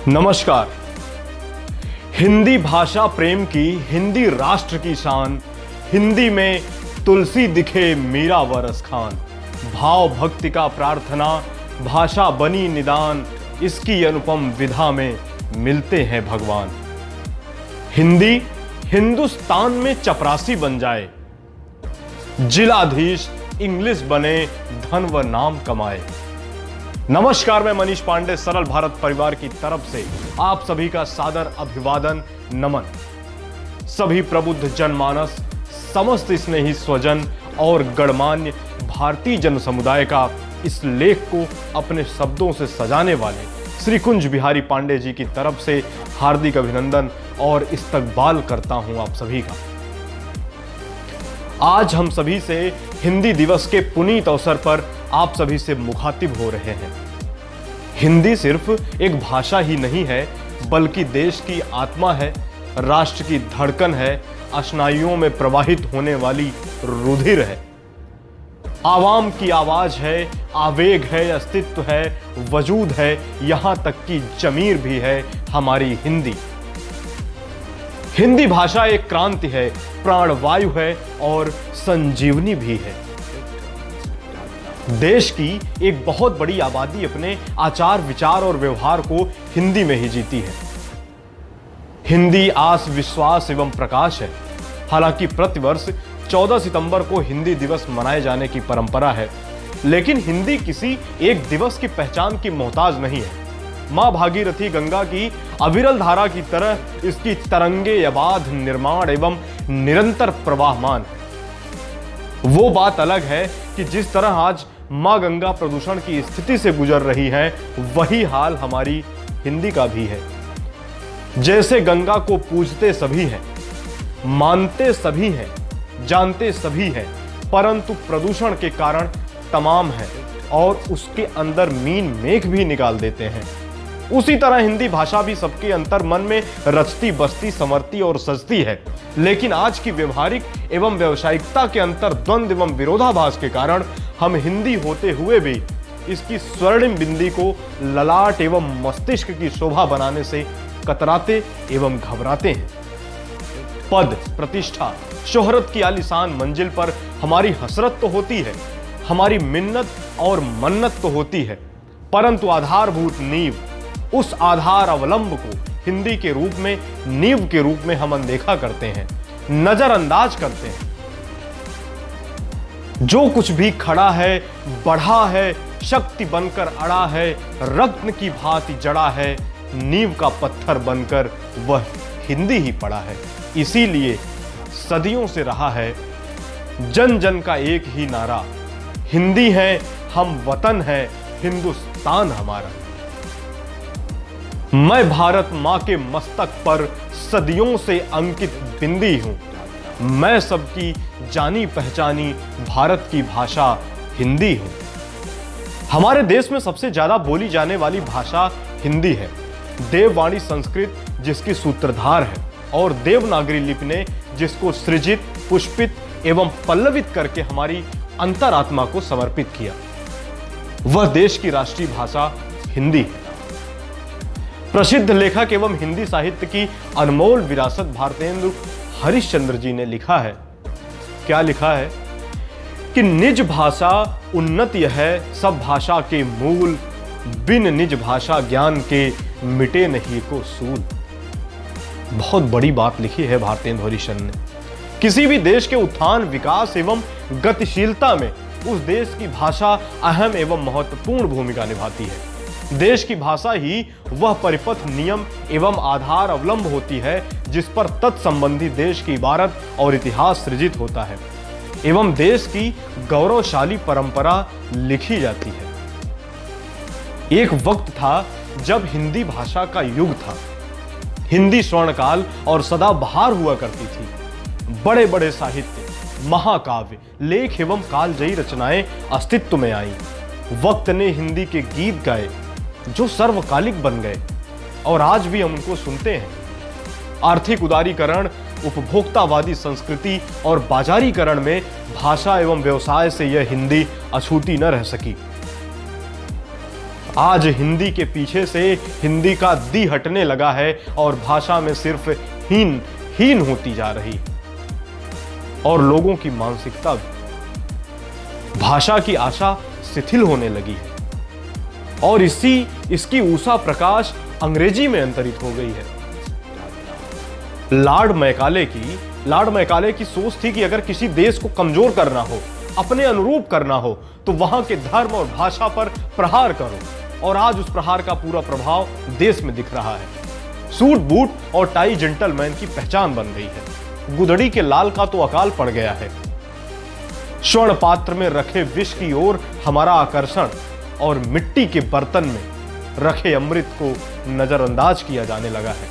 नमस्कार। हिंदी भाषा प्रेम की, हिंदी राष्ट्र की शान, हिंदी में तुलसी दिखे मीरा व रस खान। भाव भक्ति का प्रार्थना, भाषा बनी निदान, इसकी अनुपम विधा में मिलते हैं भगवान। हिंदी हिंदुस्तान में चपरासी बन जाए, जिलाधीश इंग्लिश बने, धन व नाम कमाए। नमस्कार, मैं मनीष पांडे सरल भारत परिवार की तरफ से आप सभी का सादर अभिवादन, नमन। सभी प्रबुद्ध जनमानस, समस्त स्नेही स्वजन और गणमान्य भारतीय जन समुदाय का इस लेख को अपने शब्दों से सजाने वाले श्री कुंज बिहारी पांडे जी की तरफ से हार्दिक अभिनंदन और इस्तकबाल करता हूं आप सभी का। आज हम सभी से हिंदी दिवस के पुनीत अवसर पर आप सभी से मुखातिब हो रहे हैं। हिंदी सिर्फ एक भाषा ही नहीं है, बल्कि देश की आत्मा है, राष्ट्र की धड़कन है, स्नायुओं में प्रवाहित होने वाली रुधिर है, आवाम की आवाज है, आवेग है, अस्तित्व है, वजूद है, यहां तक कि जमीर भी है हमारी हिंदी। हिंदी भाषा एक क्रांति है, प्राणवायु है और संजीवनी भी है। देश की एक बहुत बड़ी आबादी अपने आचार विचार और व्यवहार को हिंदी में ही जीती है। हिंदी आस विश्वास एवं प्रकाश है। हालांकि प्रतिवर्ष 14 सितंबर को हिंदी दिवस मनाए जाने की परंपरा है, लेकिन हिंदी किसी एक दिवस की पहचान की मोहताज नहीं है। मां भागीरथी गंगा की अविरल धारा की तरह इसकी तरंगे अबाध निर्माण एवं निरंतर प्रवाहमान है। वो बात अलग है कि जिस तरह आज मां गंगा प्रदूषण की स्थिति से गुजर रही है, वही हाल हमारी हिंदी का भी है। जैसे गंगा को पूजते सभी हैं, मानते सभी हैं, जानते सभी हैं, परंतु प्रदूषण के कारण तमाम है और उसके अंदर मीन मेघ भी निकाल देते हैं। उसी तरह हिंदी भाषा भी सबके अंतर मन में रचती बसती संवरती और सजती है, लेकिन आज की व्यवहारिक एवं व्यावसायिकता के अंतर द्वंद एवं विरोधाभास के कारण हम हिंदी होते हुए भी इसकी स्वर्णिम बिंदी को ललाट एवं मस्तिष्क की शोभा बनाने से कतराते एवं घबराते हैं। पद, प्रतिष्ठा, शोहरत की आलीशान मंजिल पर हमारी हसरत तो होती है, हमारी मिन्नत और मन्नत तो होती है, परंतु आधारभूत नींव, उस आधार अवलंब को हिंदी के रूप में, नींव के रूप में हम अनदेखा करते हैं, नजरअंदाज करते हैं। जो कुछ भी खड़ा है, बढ़ा है, शक्ति बनकर अड़ा है, रत्न की भांति जड़ा है, नींव का पत्थर बनकर वह हिंदी ही पड़ा है। इसीलिए सदियों से रहा है जन जन का एक ही नारा, हिंदी है हम, वतन है हिंदुस्तान हमारा। मैं भारत मां के मस्तक पर सदियों से अंकित बिंदी हूं, मैं सबकी जानी पहचानी भारत की भाषा हिंदी हूं। हमारे देश में सबसे ज्यादा बोली जाने वाली भाषा हिंदी है। देववाणी संस्कृत जिसकी सूत्रधार है और देवनागरी लिपि ने जिसको सृजित, पुष्पित एवं पल्लवित करके हमारी अंतरात्मा को समर्पित किया, वह देश की राष्ट्रीय भाषा हिंदी है। प्रसिद्ध लेखक एवं हिंदी साहित्य की अनमोल विरासत भारतेंदु हरिश्चंद्र जी ने लिखा है। क्या लिखा है कि निज भाषा उन्नति है सब भाषा के मूल, बिन निज भाषा ज्ञान के मिटे नहीं को सूल। बहुत बड़ी बात लिखी है भारतेंदु हरिश्चंद्र ने। किसी भी देश के उत्थान, विकास एवं गतिशीलता में उस देश की भाषा अहम एवं महत्वपूर्ण भूमिका निभाती है। देश की भाषा ही वह परिपथ, नियम एवं आधार अवलंब होती है जिस पर तत्संबंधी देश की इबारत और इतिहास सृजित होता है एवं देश की गौरवशाली परंपरा लिखी जाती है। एक वक्त था जब हिंदी भाषा का युग था। हिंदी स्वर्णकाल और सदाबहार हुआ करती थी। बड़े बड़े साहित्य, महाकाव्य, लेख एवं कालजयी रचनाएं अस्तित्व में आईं। वक्त ने हिंदी के गीत गाए जो सर्वकालिक बन गए और आज भी हम उनको सुनते हैं। आर्थिक उदारीकरण, उपभोक्तावादी संस्कृति और बाजारीकरण में भाषा एवं व्यवसाय से यह हिंदी अछूती न रह सकी। आज हिंदी के पीछे से हिंदी का दी हटने लगा है और भाषा में सिर्फ हीन होती जा रही है। और लोगों की मानसिकता भी, भाषा की आशा शिथिल होने लगी है और इसकी ऊषा प्रकाश अंग्रेजी में अंतरित हो गई है। लॉर्ड मैकाले की सोच थी कि अगर किसी देश को कमजोर करना हो, अपने अनुरूप करना हो, तो वहां के धर्म और भाषा पर प्रहार करो। और आज उस प्रहार का पूरा प्रभाव देश में दिख रहा है। सूट बूट और टाई जेंटलमैन की पहचान बन गई है। गुदड़ी के लाल का तो अकाल पड़ गया है। स्वर्ण पात्र में रखे विष की ओर हमारा आकर्षण और मिट्टी के बर्तन में रखे अमृत को नजरअंदाज किया जाने लगा है।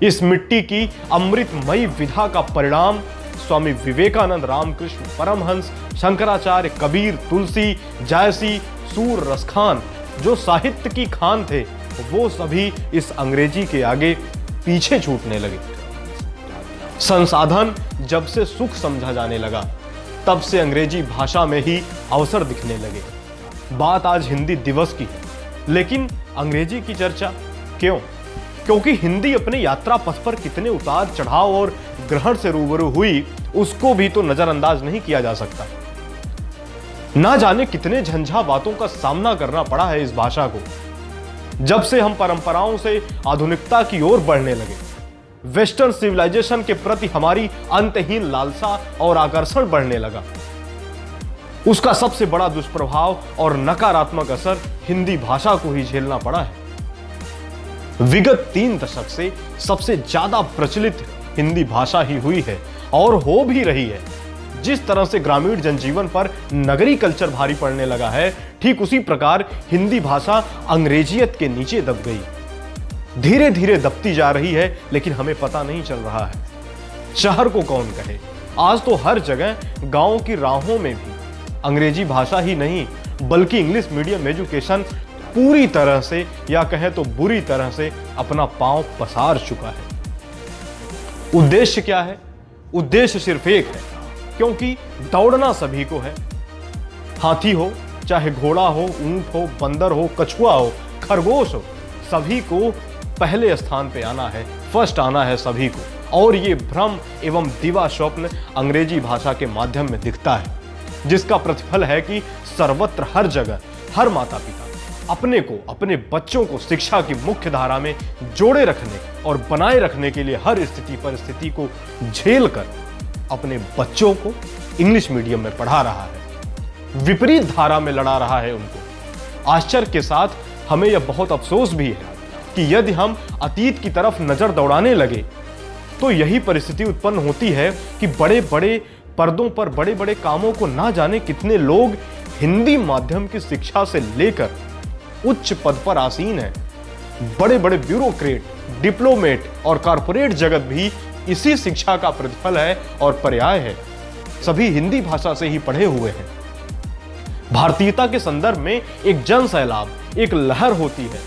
इस मिट्टी की अमृतमयी विधा का परिणाम स्वामी विवेकानंद, रामकृष्ण परमहंस, शंकराचार्य, कबीर, तुलसी, जायसी, सूर रसखान जो साहित्य की खान थे, वो सभी इस अंग्रेजी के आगे पीछे छूटने लगे। संसाधन जब से सुख समझा जाने लगा, तब से अंग्रेजी भाषा में ही अवसर दिखने लगे। बात आज हिंदी दिवस की है, लेकिन अंग्रेजी की चर्चा क्यों? क्योंकि हिंदी अपने यात्रा पथ पर कितने उतार चढ़ाव और ग्रहण से रूबरू हुई, उसको भी तो नजरअंदाज नहीं किया जा सकता। ना जाने कितने झंझावातों का सामना करना पड़ा है इस भाषा को, जब से हम परंपराओं से आधुनिकता की ओर बढ़ने लगे। वेस्टर्न सिविलाइजेशन के प्रति हमारी अंतहीन लालसा और आकर्षण बढ़ने लगा। उसका सबसे बड़ा दुष्प्रभाव और नकारात्मक असर हिंदी भाषा को ही झेलना पड़ा है। विगत 3 दशक से सबसे ज्यादा प्रचलित हिंदी भाषा ही हुई है और हो भी रही है। जिस तरह से ग्रामीण जनजीवन पर नगरी कल्चर भारी पड़ने लगा है, ठीक उसी प्रकार हिंदी भाषा अंग्रेजियत के नीचे दब गई। धीरे धीरे दबती जा रही है, लेकिन हमें पता नहीं चल रहा है। शहर को कौन कहे, आज तो हर जगह गांव की राहों में भी अंग्रेजी भाषा ही नहीं, बल्कि इंग्लिश मीडियम एजुकेशन पूरी तरह से, या कहें तो बुरी तरह से, अपना पांव पसार चुका है। उद्देश्य क्या है? उद्देश्य सिर्फ एक है, क्योंकि दौड़ना सभी को है। हाथी हो, चाहे घोड़ा हो, ऊंट हो, बंदर हो, कछुआ हो, खरगोश हो, सभी को पहले स्थान पे आना है, फर्स्ट आना है सभी को। और ये भ्रम एवं दिवा स्वप्न अंग्रेजी भाषा के माध्यम में दिखता है, जिसका प्रतिफल है कि सर्वत्र हर जगह हर माता पिता अपने को, अपने बच्चों को शिक्षा की मुख्य धारा में जोड़े रखने और बनाए रखने के लिए हर स्थिति परिस्थिति को झेल कर अपने बच्चों को इंग्लिश मीडियम में पढ़ा रहा है, विपरीत धारा में लड़ा रहा है उनको। आश्चर्य के साथ हमें यह बहुत अफसोस भी है कि यदि हम अतीत की तरफ नजर दौड़ाने लगे, तो यही परिस्थिति उत्पन्न होती है कि बड़े बड़े पर्दों पर बड़े बड़े कामों को ना जाने कितने लोग हिंदी माध्यम की शिक्षा से लेकर उच्च पद पर आसीन हैं। बड़े बड़े ब्यूरोक्रेट, डिप्लोमेट और कॉर्पोरेट जगत भी इसी शिक्षा का प्रतिफल है और पर्याय है। सभी हिंदी भाषा से ही पढ़े हुए हैं। भारतीयता के संदर्भ में एक जन सैलाब, एक लहर होती है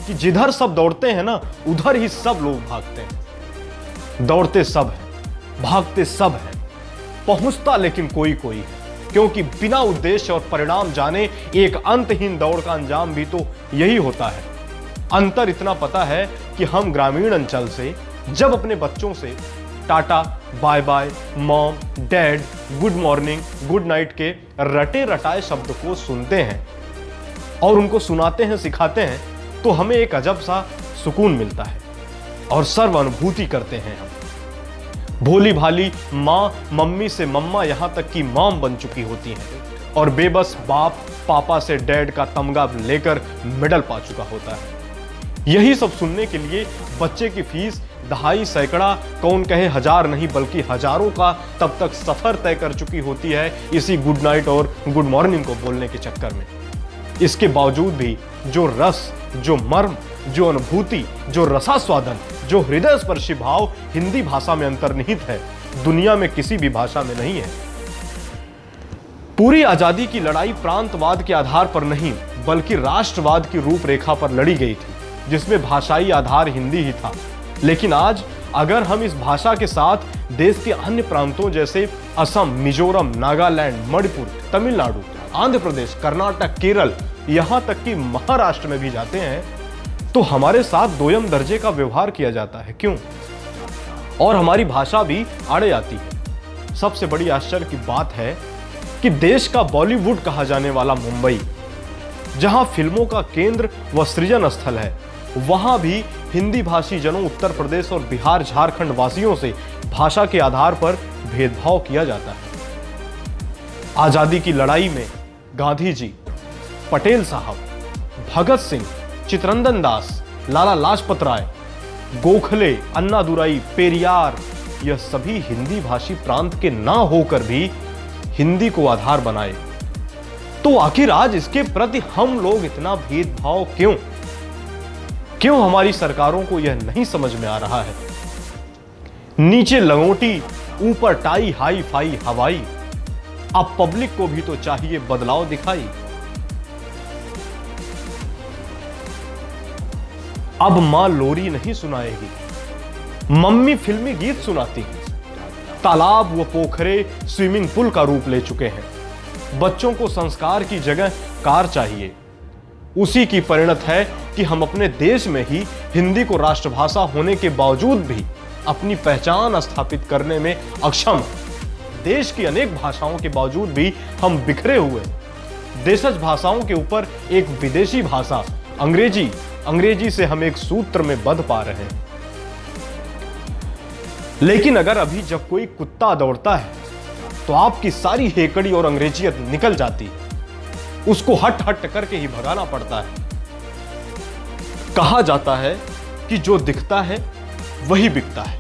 कि जिधर सब दौड़ते हैं ना, उधर ही सब लोग भागते हैं। दौड़ते सब हैं, भागते सब हैं, पहुंचता लेकिन कोई कोई है, क्योंकि बिना उद्देश्य और परिणाम जाने एक अंतहीन दौड़ का अंजाम भी तो यही होता है। अंतर इतना पता है कि हम ग्रामीण अंचल से जब अपने बच्चों से tata, bye bye, mom, dad, good morning, good night के रटे रटाए शब्द को सुनते हैं और उनको सुनाते हैं, सिखाते हैं, तो हमें एक अजब सा सुकून मिलता है और सर्व अनुभूति करते हैं हम। भोली भाली माँ मम्मी से मम्मा यहां तक कि मॉम बन चुकी होती हैं और बेबस बाप पापा से डैड का तमगा लेकर मेडल पा चुका होता है। यही सब सुनने के लिए बच्चे की फीस दहाई, सैकड़ा, कौन कहे हजार नहीं बल्कि हजारों का तब तक सफर तय कर चुकी होती है इसी गुड नाइट और गुड मॉर्निंग को बोलने के चक्कर में। इसके बावजूद भी जो रस, जो मर्म, जो अनुभूति, जो रसास्वादन, जो हृदय स्पर्शी भाव हिंदी भाषा में अंतर्निहित है, दुनिया में किसी भी भाषा में नहीं है। पूरी आजादी की लड़ाई प्रांतवाद के आधार पर नहीं बल्कि राष्ट्रवाद की रूपरेखा पर लड़ी गई थी, जिसमें भाषाई आधार हिंदी ही था। लेकिन आज अगर हम इस भाषा के साथ देश के अन्य प्रांतों जैसे असम, मिजोरम, नागालैंड, मणिपुर, तमिलनाडु, आंध्र प्रदेश, कर्नाटक, केरल, यहां तक कि महाराष्ट्र में भी जाते हैं तो हमारे साथ दोयम दर्जे का व्यवहार किया जाता है। क्यों? और हमारी भाषा भी आड़े आती है। सबसे बड़ी आश्चर्य की बात है कि देश का बॉलीवुड कहा जाने वाला मुंबई, जहां फिल्मों का केंद्र व सृजन स्थल है, वहां भी हिंदी भाषी जनों उत्तर प्रदेश और बिहार झारखंड वासियों से भाषा के आधार पर भेदभाव किया जाता है। आजादी की लड़ाई में गांधी जी, पटेल साहब, भगत सिंह, चितरंजन दास, लाला लाजपत राय, गोखले, अन्नादुराई, पेरियार, यह सभी हिंदी भाषी प्रांत के ना होकर भी हिंदी को आधार बनाए। तो आखिर आज इसके प्रति हम लोग इतना भेदभाव क्यों? क्यों हमारी सरकारों को यह नहीं समझ में आ रहा है? नीचे लंगोटी, ऊपर टाई, हाई फाई हवाई। अब पब्लिक को भी तो चाहिए बदलाव दिखाई। अब मां लोरी नहीं सुनाएगी, मम्मी फिल्मी गीत सुनाती है। तालाब व पोखरे स्विमिंग पूल का रूप ले चुके हैं। बच्चों को संस्कार की जगह कार चाहिए। उसी की परिणत है कि हम अपने देश में ही हिंदी को राष्ट्रभाषा होने के बावजूद भी अपनी पहचान स्थापित करने में अक्षम। देश की अनेक भाषाओं के बावजूद भी हम बिखरे हुए। देशज भाषाओं के ऊपर एक विदेशी भाषा अंग्रेजी से हम एक सूत्र में बंध पा रहे हैं। लेकिन अगर अभी जब कोई कुत्ता दौड़ता है तो आपकी सारी हेकड़ी और अंग्रेजियत निकल जाती है। उसको हट हट करके ही भगाना पड़ता है। कहा जाता है कि जो दिखता है वही बिकता है।